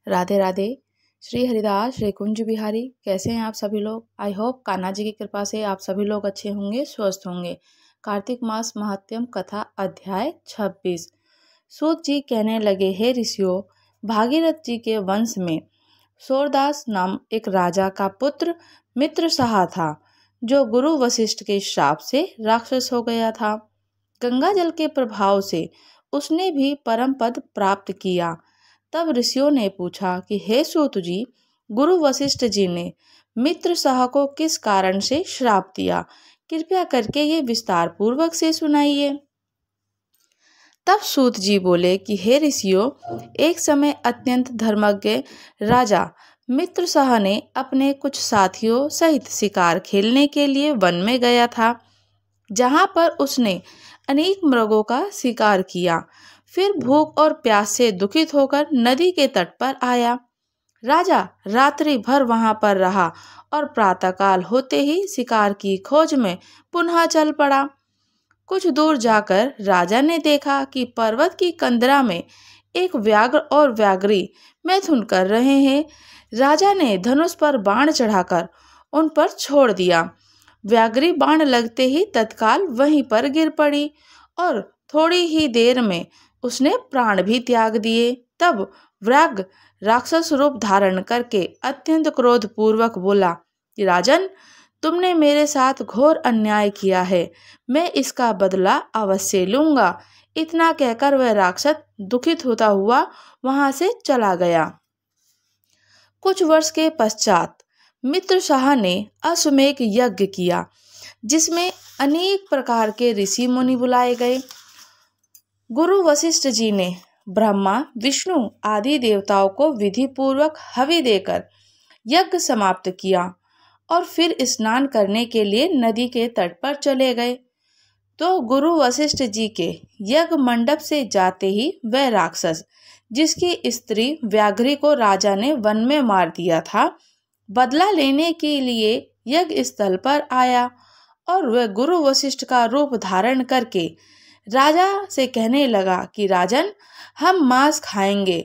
राधे राधे। श्री हरिदास श्री कुंज बिहारी। कैसे हैं आप सभी लोग? आई होप कान्हा जी की कृपा से आप सभी लोग अच्छे होंगे, स्वस्थ होंगे। कार्तिक मास महात्म्य कथा अध्याय 26। सूत जी कहने लगे, हे ऋषियों, भागीरथ जी के वंश में सूरदास नाम एक राजा का पुत्र मित्रसहा था, जो गुरु वशिष्ठ के श्राप से राक्षस हो गया था। गंगा जल के प्रभाव से उसने भी परम पद प्राप्त किया। तब ऋषियों ने पूछा कि हे सूत जी, गुरु वशिष्ठ जी ने मित्र सह को किस कारण से श्राप दिया? कृपया करके ये विस्तार पूर्वक से सुनाइए। तब सूत जी बोले कि हे ऋषियों, एक समय अत्यंत धर्मज्ञ राजा मित्र सह ने अपने कुछ साथियों सहित शिकार खेलने के लिए वन में गया था, जहां पर उसने अनेक मृगों का शिकार किया। फिर भूख और प्यास से दुखित होकर नदी के तट पर आया। राजा रात्रि भर वहां पर रहा और प्रातःकाल होते ही शिकार की खोज में पुनः चल पड़ा। कुछ दूर जाकर राजा ने देखा कि पर्वत की कंदरा में एक व्याघ्र और व्याघ्री मैथुन कर रहे हैं। राजा ने धनुष पर बाण चढ़ाकर उन पर छोड़ दिया। व्याघ्री बाण लगते ही तत्काल वहीं पर गिर पड़ी और थोड़ी ही देर में उसने प्राण भी त्याग दिए। तब व्याघ्र राक्षस रूप धारण करके अत्यंत क्रोध पूर्वक बोला कि राजन, तुमने मेरे साथ घोर अन्याय किया है, मैं इसका बदला अवश्य लूंगा। इतना कहकर वह राक्षस दुखित होता हुआ वहां से चला गया। कुछ वर्ष के पश्चात मित्र शाह ने अश्वमेध यज्ञ किया, जिसमें अनेक प्रकार के ऋषि मुनि बुलाए गए। गुरु वशिष्ठ जी ने ब्रह्मा, विष्णु आदि देवताओं को विधि पूर्वक हवि देकर यज्ञ समाप्त किया और फिर स्नान करने के लिए नदी के तट पर चले गए। तो गुरु वशिष्ठ जी के यज्ञ मंडप से जाते ही वह राक्षस, जिसकी स्त्री व्याघ्री को राजा ने वन में मार दिया था, बदला लेने के लिए यज्ञ स्थल पर आया और वह गुरु वशिष्ठ का रूप धारण करके राजा से कहने लगा कि राजन, हम मांस खाएंगे,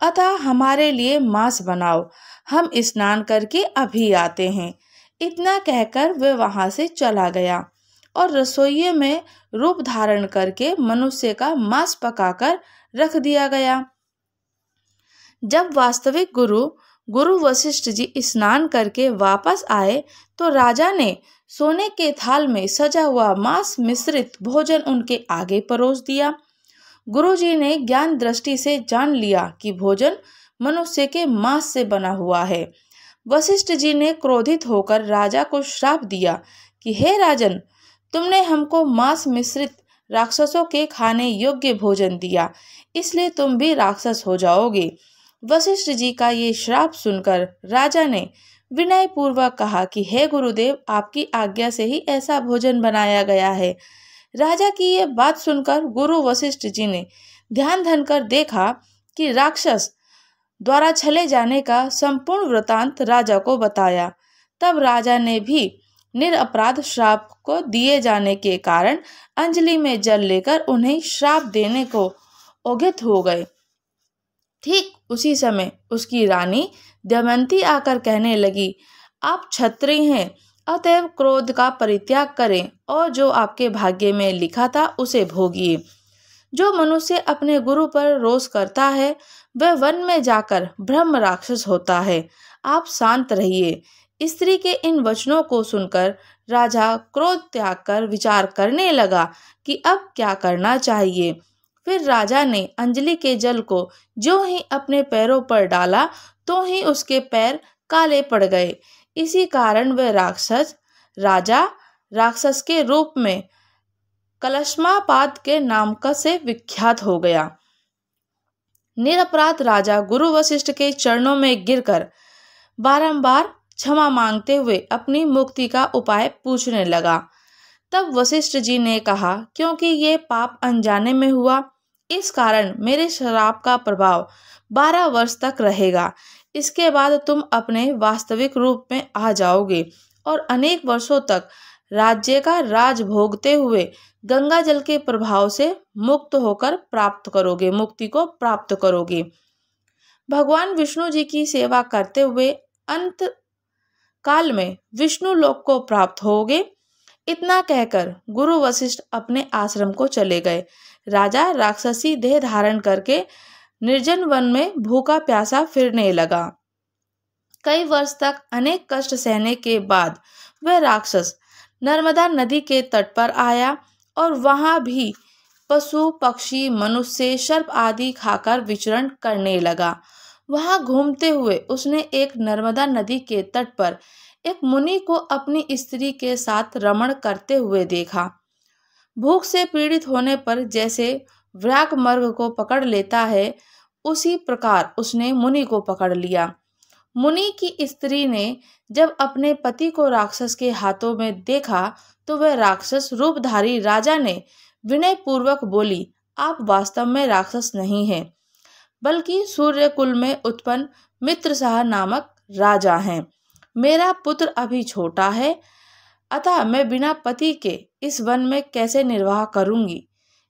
अतः हमारे लिए मांस बनाओ, हम स्नान करके अभी आते हैं। इतना कहकर वह वहां से चला गया और रसोई में रूप धारण करके मनुष्य का मांस पकाकर रख दिया गया। जब वास्तविक गुरु वशिष्ठ जी स्नान करके वापस आए तो राजा ने सोने के थाल में सजा हुआ मांस मिश्रित भोजन उनके आगे परोस दिया। गुरुजी ने ज्ञान दृष्टि से जान लिया कि भोजन मनुष्य के मांस से बना हुआ है। वशिष्ठ जी ने क्रोधित होकर राजा को श्राप दिया कि हे राजन, तुमने हमको मांस मिश्रित राक्षसों के खाने योग्य भोजन दिया, इसलिए तुम भी राक्षस हो जाओगे। वशिष्ठ जी का ये श्राप सुनकर राजा ने विनय पूर्वक कहा कि हे गुरुदेव, आपकी आज्ञा से ही ऐसा भोजन बनाया गया है। राजा की ये बात सुनकर गुरु वशिष्ठ जी ने ध्यान धन कर देखा कि राक्षस द्वारा छले जाने का संपूर्ण वृतांत राजा को बताया। तब राजा ने भी निरपराध श्राप को दिए जाने के कारण अंजलि में जल लेकर उन्हें श्राप देने को उद्यत हो गए। ठीक उसी समय उसकी रानी दमयंती आकर कहने लगी, आप क्षत्रिय हैं, अतएव क्रोध का परित्याग करें और जो आपके भाग्य में लिखा था उसे भोगिए। जो मनुष्य अपने गुरु पर रोष करता है वह वन में जाकर ब्रह्म राक्षस होता है। आप शांत रहिए। स्त्री के इन वचनों को सुनकर राजा क्रोध त्याग कर विचार करने लगा कि अब क्या करना चाहिए। फिर राजा ने अंजलि के जल को जो ही अपने पैरों पर डाला तो ही उसके पैर काले पड़ गए। इसी कारण वह राजा राक्षस के रूप में कलशमापाद के नाम का से विख्यात हो गया। निरपराध राजा गुरु वशिष्ठ के चरणों में गिरकर बारंबार क्षमा मांगते हुए अपनी मुक्ति का उपाय पूछने लगा। तब वशिष्ठ जी ने कहा, क्योंकि ये पाप अनजाने में हुआ, इस कारण मेरे श्राप का प्रभाव 12 वर्ष तक रहेगा। इसके बाद तुम अपने वास्तविक रूप में आ जाओगे और अनेक वर्षों तक राज्य का राज भोगते हुए गंगा जल के प्रभाव से मुक्त होकर मुक्ति को प्राप्त करोगे। भगवान विष्णु जी की सेवा करते हुए अंत काल में विष्णु लोक को प्राप्त होगे। इतना कहकर गुरु वशिष्ठ अपने आश्रम को चले गए। राजा राक्षसी देह धारण करके निर्जन वन में भूखा प्यासा फिरने लगा। कई वर्ष तक अनेक कष्ट सहने के बाद वह राक्षस नर्मदा नदी के तट पर आया और वहां भी पशु पक्षी मनुष्य सर्प आदि खाकर विचरण करने लगा। वहां घूमते हुए उसने एक नर्मदा नदी के तट पर एक मुनि को अपनी स्त्री के साथ रमण करते हुए देखा। भूख से पीड़ित होने पर जैसे व्याघ्र मृग को पकड़ लेता है, उसी प्रकार उसने मुनि को पकड़ लिया। मुनि की स्त्री ने जब अपने पति को राक्षस के हाथों में देखा तो वह राक्षस रूपधारी राजा ने विनय पूर्वक बोली, आप वास्तव में राक्षस नहीं हैं, बल्कि सूर्य कुल में उत्पन्न मित्रसाह नामक राजा हैं। मेरा पुत्र अभी छोटा है, अतः मैं बिना पति के इस वन में कैसे निर्वाह करूंगी,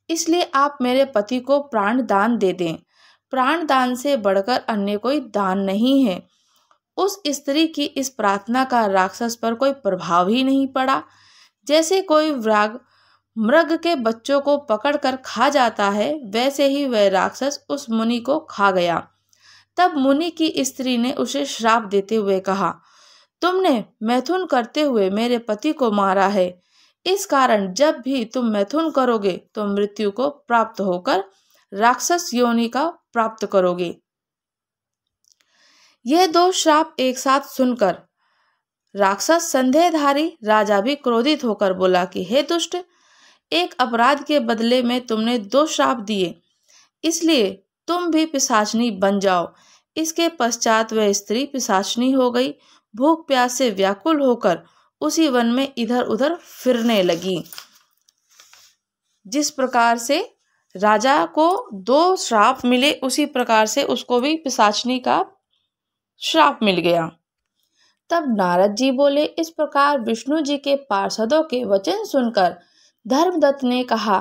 इसलिए आप मेरे पति को प्राण दान दे दें। प्राण दान से बढ़कर अन्य कोई दान नहीं है। उस स्त्री की इस प्रार्थना का राक्षस पर कोई प्रभाव ही नहीं पड़ा। जैसे कोई व्याघ्र मृग के बच्चों को पकड़कर खा जाता है, वैसे ही वह राक्षस उस मुनि को खा गया। तब मुनि की स्त्री ने उसे श्राप देते हुए कहा, तुमने मैथुन करते हुए मेरे पति को मारा है, इस कारण जब भी तुम मैथुन करोगे तो मृत्यु को प्राप्त होकर राक्षस योनि का प्राप्त करोगे। यह दो श्राप एक साथ सुनकर राक्षस संदेहधारी राजा भी क्रोधित होकर बोला कि हे दुष्ट, एक अपराध के बदले में तुमने दो श्राप दिए, इसलिए तुम भी पिशाचनी बन जाओ। इसके पश्चात वह स्त्री पिशाचनी हो गई। भूख प्यास से व्याकुल होकर उसी वन में इधर उधर फिरने लगी। जिस प्रकार से राजा को दो श्राप मिले, उसी प्रकार से उसको भी पिशाचनी का श्राप मिल गया। तब नारद जी बोले, इस प्रकार विष्णु जी के पार्षदों के वचन सुनकर धर्मदत्त ने कहा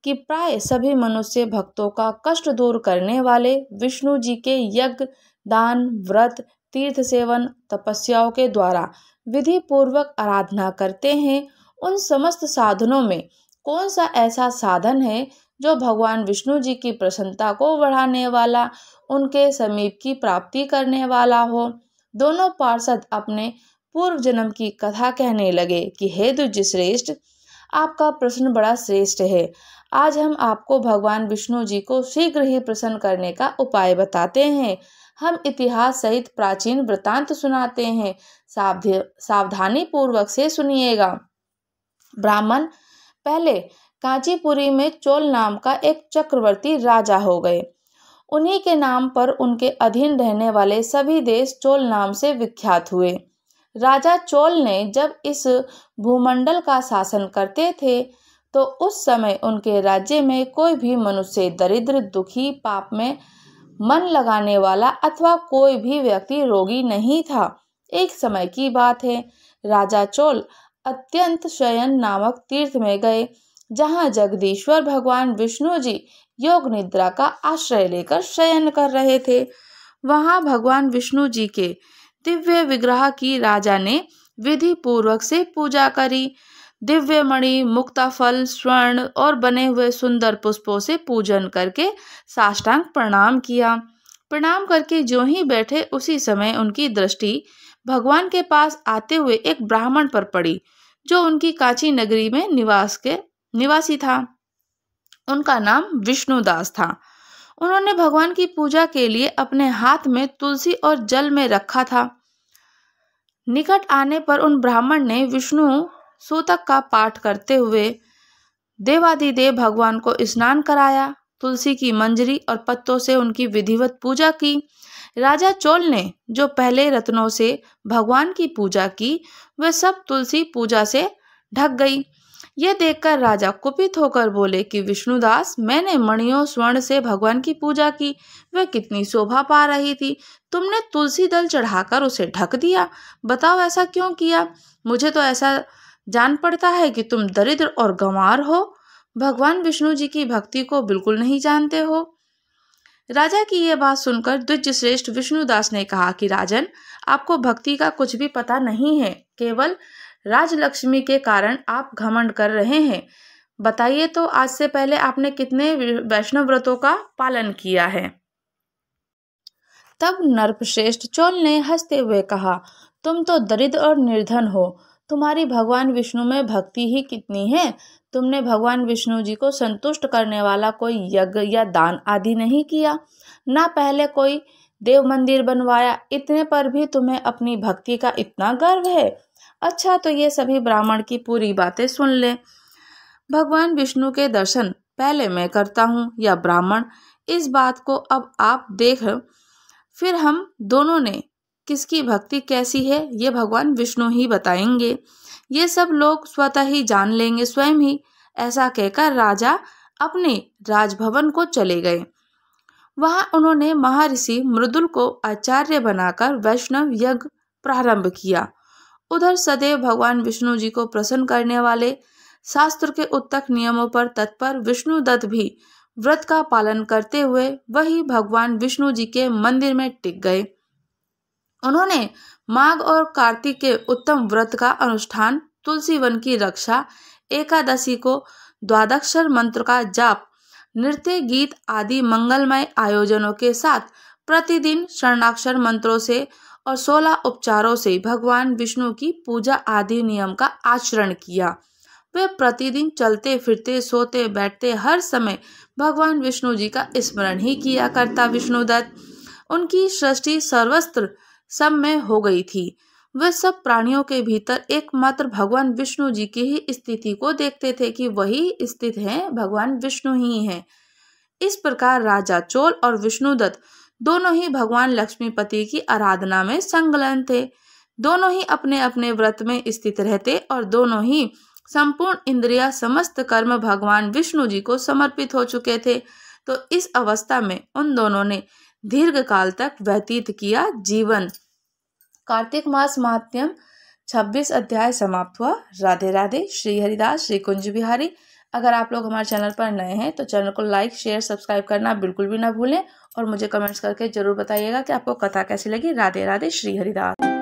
कि प्राय सभी मनुष्य भक्तों का कष्ट दूर करने वाले विष्णु जी के यज्ञ, दान, व्रत, तीर्थ सेवन, तपस्याओं के द्वारा विधि पूर्वक आराधना करते हैं। उन समस्त साधनों में कौन सा ऐसा साधन है जो भगवान विष्णु जी की प्रसन्नता को बढ़ाने वाला, उनके समीप की प्राप्ति करने वाला हो। दोनों पार्षद अपने पूर्व जन्म की कथा कहने लगे कि हे द्विज श्रेष्ठ, आपका प्रश्न बड़ा श्रेष्ठ है। आज हम आपको भगवान विष्णु जी को शीघ्र ही प्रसन्न करने का उपाय बताते हैं। हम इतिहास सहित प्राचीन वृतांत सुनाते हैं, सावधानी पूर्वक से सुनिएगा। ब्राह्मण पहले कांचीपुरी में चोल नाम का एक चक्रवर्ती राजा हो गए। उन्हीं के नाम पर उनके अधीन रहने वाले सभी देश चोल नाम से विख्यात हुए। राजा चोल ने जब इस भूमंडल का शासन करते थे तो उस समय उनके राज्य में कोई भी मनुष्य दरिद्र, दुखी, पाप में मन लगाने वाला अथवा कोई भी व्यक्ति रोगी नहीं था। एक समय की बात है, राजा चोल अत्यंत शयन नामक तीर्थ में गए, जहाँ जगदीश्वर भगवान विष्णु जी योग निद्रा का आश्रय लेकर शयन कर रहे थे। वहां भगवान विष्णु जी के दिव्य विग्रह की राजा ने विधि पूर्वक से पूजा करी। दिव्य मणि, मुक्ता फल, स्वर्ण और बने हुए सुंदर पुष्पों से पूजन करके साष्टांग प्रणाम किया। प्रणाम करके जो ही बैठे, उसी समय उनकी दृष्टि भगवान के पास आते हुए एक ब्राह्मण पर पड़ी, जो उनकी कांची नगरी में निवासी था। उनका नाम विष्णुदास था। उन्होंने भगवान की पूजा के लिए अपने हाथ में तुलसी और जल में रखा था। निकट आने पर उन ब्राह्मण ने विष्णु सूतक का पाठ करते हुए देवादिदेव भगवान को स्नान कराया, तुलसी की मंजरी और पत्तों से उनकी विधिवत पूजा की। राजा चोल ने जो पहले रत्नों से भगवान की पूजा की, वह सब तुलसी पूजा से ढक गई। यह देखकर राजा कुपित होकर बोले कि विष्णुदास, मैंने मणियों स्वर्ण से भगवान की पूजा की, वह कितनी शोभा पा रही थी, तुमने तुलसी दल चढ़ाकर उसे ढक दिया। बताओ ऐसा क्यों किया? मुझे तो ऐसा जान पड़ता है कि तुम दरिद्र और गंवार हो, भगवान विष्णु जी की भक्ति को बिल्कुल नहीं जानते हो। राजा की यह बात सुनकर द्विज श्रेष्ठ विष्णुदास ने कहा कि राजन, आपको भक्ति का कुछ भी पता नहीं है, केवल राजलक्ष्मी के कारण आप घमंड कर रहे हैं। बताइए तो आज से पहले आपने कितने वैष्णव व्रतों का पालन किया है। तब नरपश्रेष्ठ चोल ने हंसते हुए कहा, तुम तो दरिद्र और निर्धन हो, तुम्हारी भगवान विष्णु में भक्ति ही कितनी है। तुमने भगवान विष्णु जी को संतुष्ट करने वाला कोई यज्ञ या दान आदि नहीं किया, ना पहले कोई देव मंदिर बनवाया, इतने पर भी तुम्हें अपनी भक्ति का इतना गर्व है। अच्छा, तो ये सभी ब्राह्मण की पूरी बातें सुन ले। भगवान विष्णु के दर्शन पहले मैं करता हूँ या ब्राह्मण, इस बात को अब आप देख, फिर हम दोनों ने किसकी भक्ति कैसी है ये भगवान विष्णु ही बताएंगे। ये सब लोग स्वतः ही जान लेंगे स्वयं ही। ऐसा कहकर राजा अपने राजभवन को चले गए। वहां उन्होंने महर्षि मृदुल को आचार्य बनाकर वैष्णव यज्ञ प्रारंभ किया। उधर सदैव भगवान विष्णु जी को प्रसन्न करने वाले शास्त्र के उत्तक नियमों पर तत्पर विष्णुदत्त भी व्रत का पालन करते हुए वही भगवान विष्णु जी के मंदिर में टिक गए। उन्होंने माघ और कार्तिक के उत्तम व्रत का अनुष्ठान, तुलसी वन की रक्षा, एकादशी को द्वादक्षर मंत्र का जाप, नृत्य गीत आदि मंगलमय आयोजनों के साथ प्रतिदिन शरणाक्षर मंत्रों से और 16 उपचारों से भगवान विष्णु की पूजा आदि नियम का आचरण किया। वे प्रतिदिन चलते फिरते सोते बैठते हर समय भगवान विष्णु जी का स्मरण ही किया करता विष्णुदत्त। उनकी सृष्टि सर्वस्त्र सब में हो गई थी। वे सब प्राणियों के भीतर एकमात्र भगवान विष्णु जी की ही स्थिति को देखते थे कि वही स्थित हैं, भगवान विष्णु ही हैं। इस प्रकार राजा चोल और विष्णुदत्त दोनों ही भगवान लक्ष्मीपति की आराधना में संलग्न थे। दोनों ही अपने अपने व्रत में स्थित रहते और दोनों ही संपूर्ण इंद्रिया समस्त कर्म भगवान विष्णु जी को समर्पित हो चुके थे। तो इस अवस्था में उन दोनों ने दीर्घ काल तक व्यतीत किया जीवन। कार्तिक मास महात्म्यम 26 अध्याय समाप्त हुआ। राधे राधे। श्री हरिदास, श्री कुंज बिहारी। अगर आप लोग हमारे चैनल पर नए हैं तो चैनल को लाइक शेयर सब्सक्राइब करना बिल्कुल भी ना भूलें और मुझे कमेंट्स करके जरूर बताइएगा कि आपको कथा कैसी लगी। राधे राधे। श्री हरिदास।